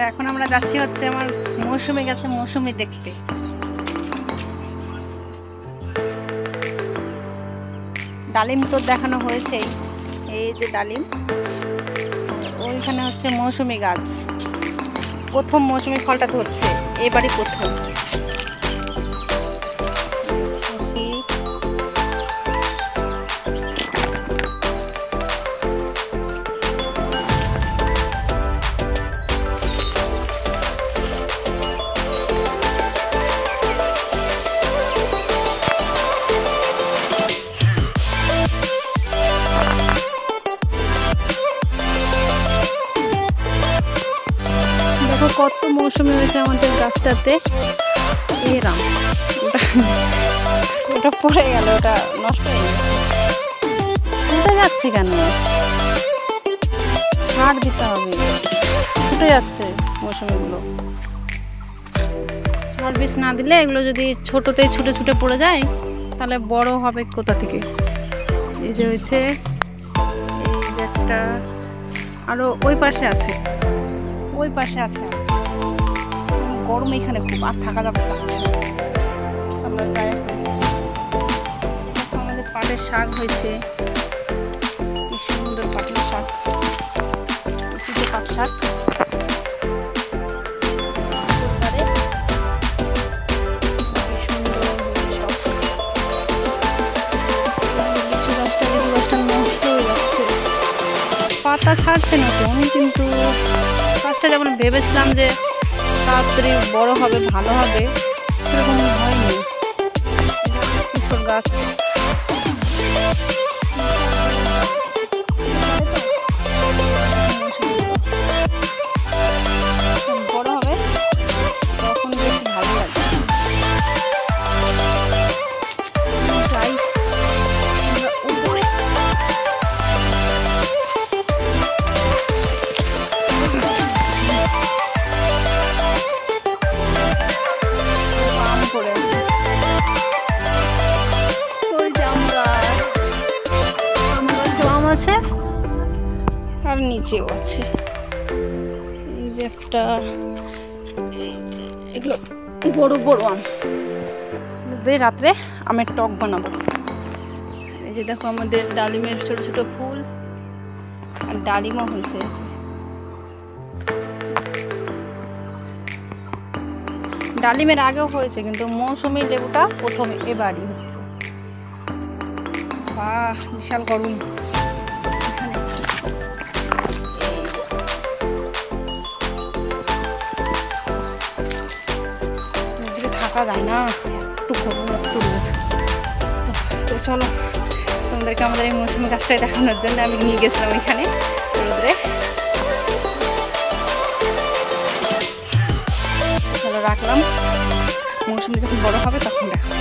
তো এখন আমরা যাচ্ছি হচ্ছে আমার মৌসুমী গাছে মৌসুমী দেখতে। ডালিম তো দেখানো হয়েছে, এই যে ডালিম, ওইখানে হচ্ছে মৌসুমী গাছ। প্রথম মৌসুমী ফলটা ধরছে এবারই প্রথম। কত মৌসুমী হয়েছে আমাদের গাছটাতে। এরাম ওটা পড়ে গেল, ওটা নষ্ট হয়ে গেছে। উঠে যাচ্ছে কেন? সার দিতে হবে, উঠে যাচ্ছে মৌসুমীগুলো। সার বিষ না দিলে এগুলো যদি ছোটতেই ছুটে ছুটে পড়ে যায় তাহলে বড় হবে কোথা থেকে? এই যে হয়েছে, এই যে একটা, আরো ওই পাশে আছে, ওই পাশে আছে। গরম এখানে খুব, আর থাকা যাবে না। আমরা যাই, আমাদের পাটের শাক হয়েছে, কি সুন্দর পাটের শাক, পাট শাক। পাতা ছাড়ছে না তো, কিন্তু গাছটা যেমন ভেবেছিলাম যে তাড়াতাড়ি বড় হবে, ভালো হবে, সেরকম হয়নি। কিশোর গাছ বড় হবে তখন বেশ ভালো লাগবে। আছে আর নিচেও আছে, এই যে একটা, এগুলো বড় বড় আম দিয়ে রাত্রে আমের টক বানাবো। এই যে দেখো আমাদের ডালিমের ছোট ছোট ফুল, আর ডালিমও হয়েছে। ডালিমের আগেও হয়েছে, কিন্তু মৌসুমী লেবুটা প্রথম এবারই হচ্ছে। বাহ, বিশাল গরম। থাকা যায় না, একটু গরম, একটু রোদ। তো চলো, তোমাদেরকে আমাদের এই মৌসুমী গাছটাই দেখানোর জন্য আমি নিয়ে গেছিলাম এখানে রোদরে। চলো রাখলাম, মৌসুমী যখন বড় হবে তখন দেখাবো।